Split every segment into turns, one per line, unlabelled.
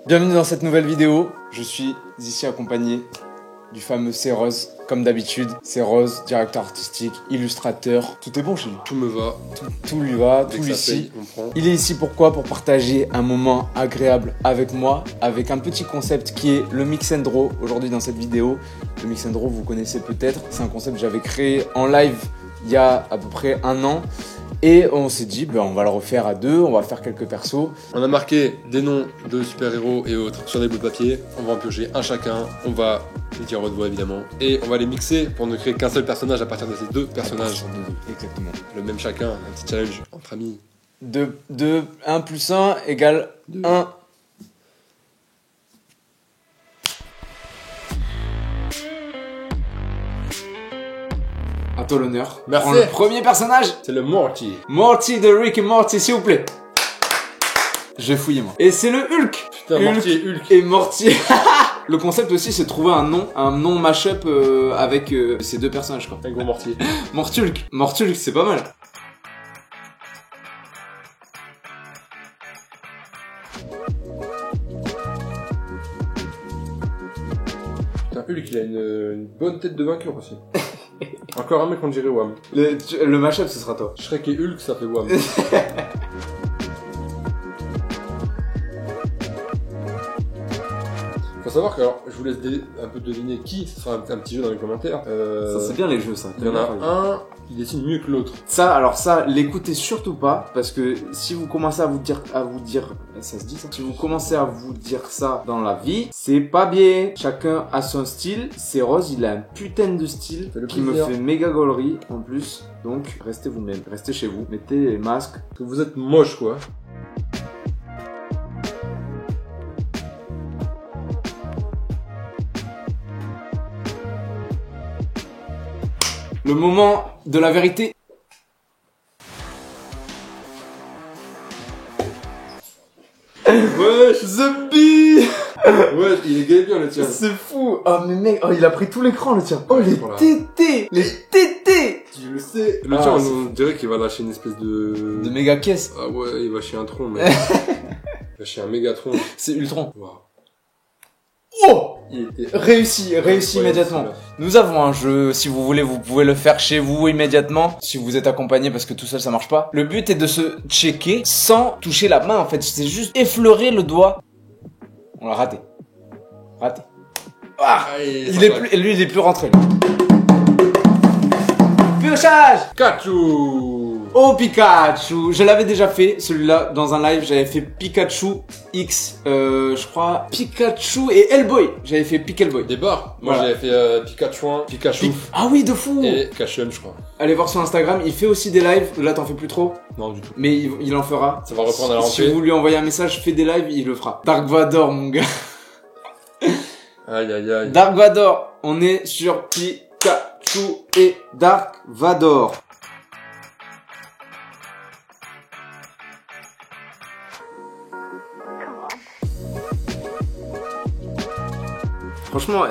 Bienvenue dans cette nouvelle vidéo. Je suis ici accompagné du fameux C-Rose. Comme d'habitude, C-Rose, directeur artistique, illustrateur. Tout est bon chez lui.
Tout me va.
Tout lui va,
Dès
tout
que
lui
ça paye,
suit.
on prend.
Il est ici pourquoi? Pour partager un moment agréable avec moi, avec un petit concept qui est le Mix and Draw. Aujourd'hui dans cette vidéo, le Mix and Draw, vous connaissez peut-être. C'est un concept que j'avais créé en live il y a à peu près un an. Et on s'est dit, on va le refaire à deux, on va faire quelques persos.
On a marqué des noms de super-héros et autres sur des bouts de papier. On va en piocher un chacun. On va les dire à haute voix évidemment. Et on va les mixer pour ne créer qu'un seul personnage à partir de ces deux personnages.
Exactement.
Le même chacun, un petit challenge entre amis.
1 plus 1 égale 1. À toi l'honneur.
Merci.
Prends le premier personnage.
C'est le Morty.
Morty de Rick et Morty, s'il vous plaît. Je vais fouiller moi. Et c'est le Hulk.
Putain, Morty et Hulk.
Et Morty. Le concept aussi, c'est de trouver un nom mashup avec ces deux personnages quoi.
Un gros Morty.
Mortulk. Mortulk, c'est pas mal.
Putain, Hulk, il a une bonne tête de vainqueur aussi. Encore un mec, on dirait Wham.
Le mashup, ce sera toi.
Shrek et Hulk, ça fait Wham. Faut savoir que, alors, je vous laisse un peu deviner qui, ce sera un petit jeu dans les commentaires.
Ça, c'est bien les jeux, ça.
Il y en a un qui dessine mieux que l'autre.
Ça, l'écoutez surtout pas, parce que si vous commencez à vous dire, ça se dit ça? Si vous commencez à vous dire ça dans la vie, c'est pas bien. Chacun a son style. C'est Rose, il a un putain de style qui me fait méga gaulerie en plus. Donc, restez vous-même, restez chez vous, mettez les masques.
Parce que vous êtes moche, quoi.
Le moment de la vérité.
Wesh,
The Bee.
ouais, il est gay bien le tien.
C'est fou. Oh mais mec, il a pris tout l'écran le tien. Oh les
Voilà.
tétés. Les tétés.
Tu le sais. Le
Ah,
tien,
c'est
on dirait qu'il va lâcher une espèce de...
De méga caisse.
Ah ouais, il va chier un tronc, mec. Il va chier un méga tronc.
C'est Ultron.
Wow.
Oh,
Il était...
réussi
Ouais,
immédiatement.
celui-là.
Nous avons un jeu, si vous voulez, vous pouvez le faire chez vous immédiatement, si vous êtes accompagné parce que tout seul ça marche pas. Le but est de se checker sans toucher la main en fait, c'est juste effleurer le doigt. On l'a raté. Raté. Ah,
Allez,
lui il est plus rentré. Là. Piochage.
Pikachu.
Oh Pikachu, je l'avais déjà fait celui-là dans un live, j'avais fait Pikachu X, je crois Pikachu et Hellboy, j'avais fait Pickleboy.
Des barres. Moi,
Voilà.
j'avais fait Pikachu, Pikachu
Ah oui, de fou.
et Pikachu, je crois.
Allez voir sur Instagram, il fait aussi des lives, là t'en fais plus trop,
Non, du tout.
mais il en fera.
Ça va reprendre à la
Si
rentrée.
vous lui envoyez un message, fais des lives, il le fera. Dark Vador mon gars.
Aïe, aïe, aïe.
Dark Vador, on est sur Pikachu et Dark Vador. Franchement,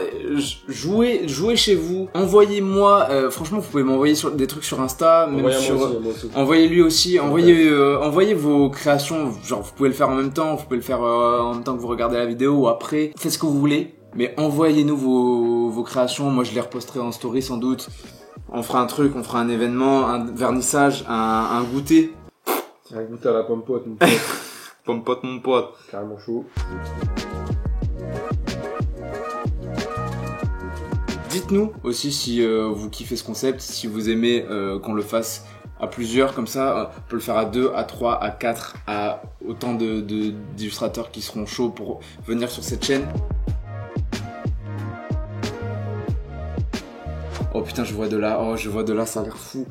jouez chez vous. Envoyez-moi, franchement, vous pouvez m'envoyer des trucs sur Insta, même
Envoyez-moi
sur.
aussi, moi aussi.
Envoyez-lui aussi. Envoyez vos créations. Genre, vous pouvez le faire en même temps. Vous pouvez le faire en même temps que vous regardez la vidéo ou après. Faites ce que vous voulez. Mais envoyez-nous vos créations. Moi, je les reposterai en story sans doute. On fera un truc, on fera un événement, un vernissage, un goûter.
Un goûter à la pompote, mon pote.
Pomme pote, mon pote.
Carrément chaud.
Dites-nous aussi si vous kiffez ce concept, si vous aimez qu'on le fasse à plusieurs, comme ça on peut le faire à 2, à 3, à 4, à autant d'illustrateurs qui seront chauds pour venir sur cette chaîne. Oh putain, je vois de là, ça a l'air fou.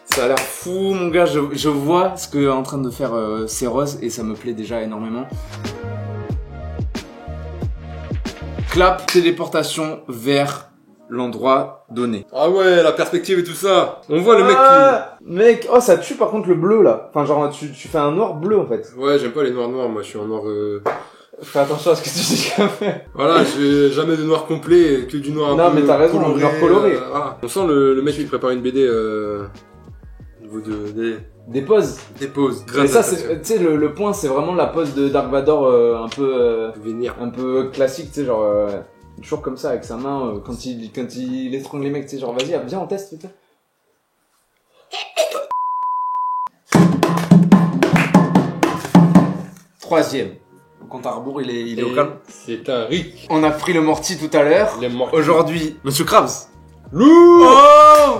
Ça a l'air fou mon gars, je vois ce que est en train de faire C-Rose et ça me plaît déjà énormément. Clap, téléportation vers l'endroit donné.
Ah ouais, la perspective et tout ça. On voit le mec
Mec, oh ça tue par contre le bleu là. Enfin genre tu fais un noir bleu en fait.
Ouais, j'aime pas les noirs, moi je suis en noir...
Fais attention à ce que tu dis quand même.
Voilà, j'ai jamais de noir complet, que du noir un peu
Non mais t'as raison,
coloré,
noir coloré.
voilà. On sent le mec qui prépare une BD niveau
Des poses.
des poses.
Mais ça, c'est, tu sais, le point, c'est vraiment la pose de Dark Vador un peu
vénère.
un peu classique, tu sais, genre toujours comme ça avec sa main quand il étrangle les mecs, tu sais, genre vas-y, viens on teste, putain. Troisième. Le compte à rebours, il est au calme.
C'est un Rick.
On a pris le Morty tout à l'heure.
Il est mort.
Aujourd'hui, Monsieur Krabs.
Lourd.
Oh,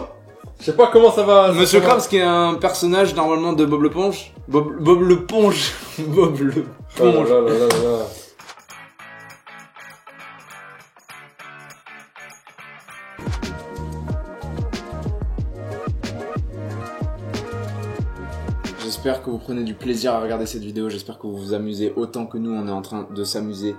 Je sais pas comment ça va.
Monsieur Krabs qui est un personnage normalement de Bob l'éponge. Bob l'éponge. Bob l'éponge.
Oh là là là là là.
J'espère que vous prenez du plaisir à regarder cette vidéo, j'espère que vous vous amusez autant que nous on est en train de s'amuser.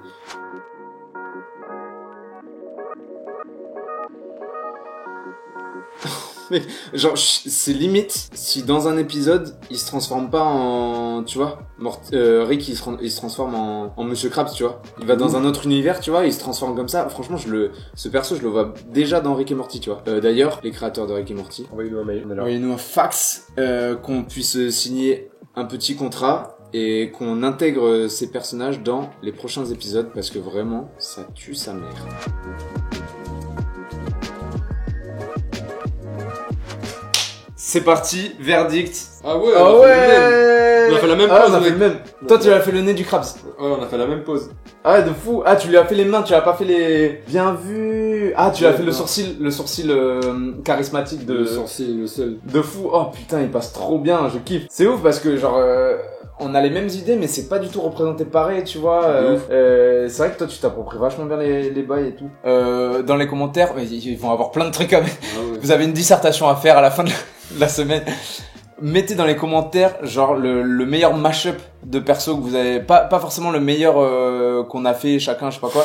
Mais genre c'est limite si dans un épisode il se transforme pas en, tu vois, Rick il se transforme en Monsieur Krabs, tu vois. Il va dans un autre univers, tu vois, il se transforme comme ça. Franchement ce perso je le vois déjà dans Rick et Morty, tu vois. D'ailleurs les créateurs de Rick et Morty,
Envoyez-nous un mail.
envoyez-nous un fax qu'on puisse signer un petit contrat et qu'on intègre ces personnages dans les prochains épisodes parce que vraiment ça tue sa mère. C'est parti, verdict.
Ah ouais.
Ah
On a fait la même pose.
On a fait le même. Toi, tu lui as fait le nez du Krabs.
Ouais, on a fait la même pose.
Ah, de fou. Ah, tu lui as fait les mains, tu lui as pas fait les... Bien vu. Ah, tu lui as fait le sourcil charismatique de...
Le sourcil, le seul.
De fou. Oh putain, il passe trop bien, je kiffe. C'est ouf parce que genre... on a les mêmes idées, mais c'est pas du tout représenté pareil, tu vois. C'est vrai que toi, tu t'appropries vachement bien les bails et tout. Dans les commentaires, ils vont avoir plein de trucs à mettre.
Ah ouais.
Vous avez une dissertation à faire à la fin de la semaine. Mettez dans les commentaires, genre, le meilleur mashup de perso que vous avez. Pas forcément le meilleur qu'on a fait chacun, je sais pas quoi.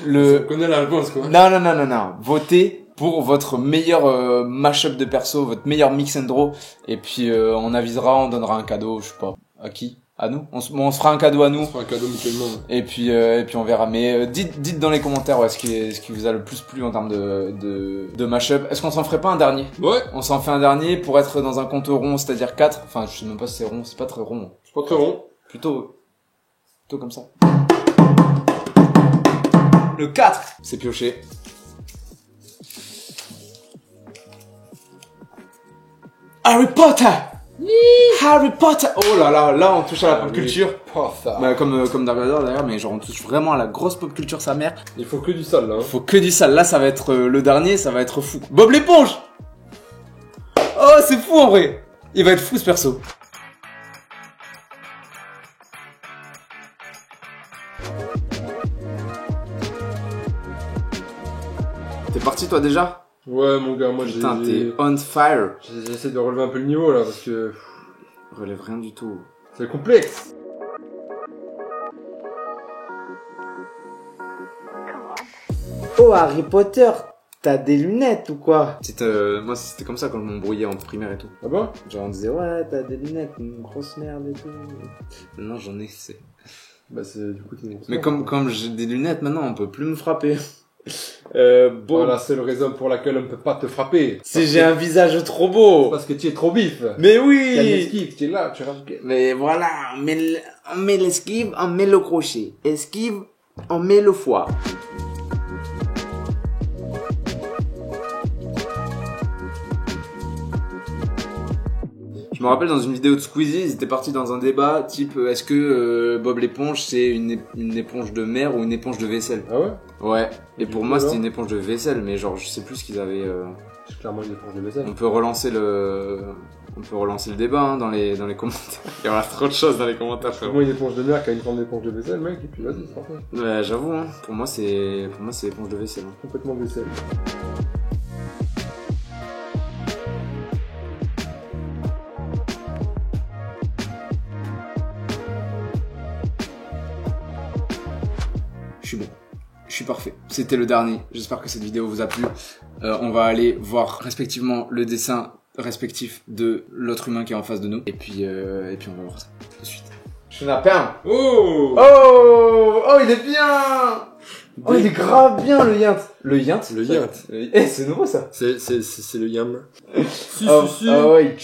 On connaît la réponse, quoi.
Non. Votez pour votre meilleur mashup de perso, votre meilleur mix and draw. Et puis, on avisera, on donnera un cadeau, je sais pas. À qui? À nous? On se fera un cadeau à nous.
On se fera un cadeau mutuellement.
Et puis on verra. Mais dites dans les commentaires ce qui vous a le plus plu en termes de mashup. Est-ce qu'on s'en ferait pas un dernier?
Ouais.
On s'en fait un dernier pour être dans un compte rond, c'est-à-dire 4. Enfin, je sais même pas si c'est rond, c'est pas très rond.
C'est pas très rond.
Plutôt comme ça. Le 4, c'est pioché. Harry Potter! Harry Potter! Oh là, on touche à la pop culture. Bah, comme Dark Vador d'ailleurs, mais genre on touche vraiment à la grosse pop culture sa mère.
Il faut que du sale, là.
Faut que du sale. Là, ça va être le dernier, ça va être fou. Bob l'éponge! Oh, c'est fou en vrai! Il va être fou ce perso. T'es parti toi déjà?
Ouais, mon gars, moi
Putain, t'es on fire.
J'essaie de relever un peu le niveau, là, parce que...
Relève rien du tout.
C'est complexe.
Oh, Harry Potter, t'as des lunettes ou quoi? Moi, c'était comme ça quand je m'embrouillais en primaire et tout.
Ah bon?
Genre, on disait, ouais, t'as des lunettes, une grosse merde et tout. Maintenant, j'en ai, c'est...
Bah, c'est du coup...
Mais comme j'ai des lunettes, maintenant, on peut plus me frapper. Bon.
Voilà, c'est la raison pour laquelle on ne peut pas te frapper.
Si j'ai un visage trop beau.
Parce que tu es trop bif.
Mais
Il y a une
oui.
esquive, tu es là, tu rajoutes.
Mais voilà, on met l'esquive, on met le crochet. Esquive, on met le foie. Je me rappelle dans une vidéo de Squeezie, ils étaient partis dans un débat type est-ce que Bob l'éponge c'est une éponge de mer ou une éponge de vaisselle?
Ah ouais?
Ouais. Et pour moi
alors
c'était une éponge de vaisselle, mais genre je sais plus ce qu'ils avaient.
C'est clairement une éponge de vaisselle.
On peut relancer le débat hein, dans les commentaires. Il y aura trop de choses dans les commentaires.
Pour moi, une éponge de mer qui a une forme d'éponge de vaisselle, mec, et puis vas-y, c'est parfait.
Ouais, j'avoue, hein, pour moi c'est éponge de vaisselle. Hein.
Complètement vaisselle.
Je suis bon. Je suis parfait. C'était le dernier. J'espère que cette vidéo vous a plu. On va aller voir respectivement le dessin respectif de l'autre humain qui est en face de nous. Et puis on va voir ça tout de suite. Je suis un lapin.
Oh!
Oh, il est bien. Oh, il est grave bien le yint. Le yint.
Le yint.
Eh, c'est nouveau ça.
C'est le yam. Si,
Ah
si, si.
ouais,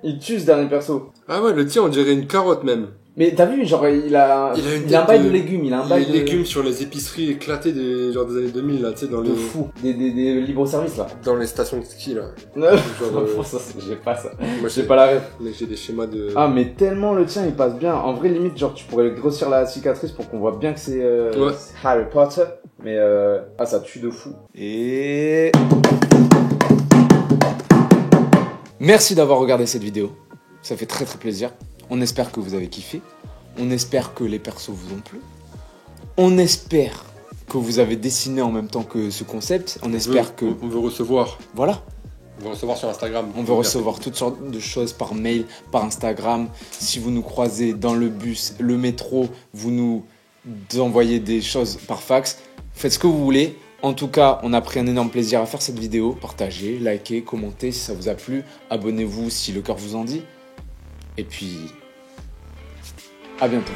il tue ce dernier perso.
Ah ouais, le tien, on dirait une carotte même.
Mais t'as vu, genre, il a un bail de légumes, il a un bail de
légumes sur les épiceries éclatées des années 2000, là, tu sais, dans
de fou. Des libres-services, là.
dans les stations de ski, là.
Genre, ça, j'ai pas ça.
Moi,
J'ai pas la rêve.
Mais j'ai des schémas de...
Ah, mais tellement le tien, il passe bien. En vrai, limite, genre, tu pourrais grossir la cicatrice pour qu'on voit bien que c'est c'est Harry Potter. Mais, ça tue de fou. Et... Merci d'avoir regardé cette vidéo. Ça fait très très plaisir. On espère que vous avez kiffé. On espère que les persos vous ont plu. On espère que vous avez dessiné en même temps que ce concept. On espère que...
On veut recevoir.
Voilà.
On veut recevoir sur Instagram.
On veut recevoir toutes sortes de choses par mail, par Instagram. Si vous nous croisez dans le bus, le métro, vous nous envoyez des choses par fax. Faites ce que vous voulez. En tout cas, on a pris un énorme plaisir à faire cette vidéo. Partagez, likez, commentez si ça vous a plu. Abonnez-vous si le cœur vous en dit. Et puis, à bientôt.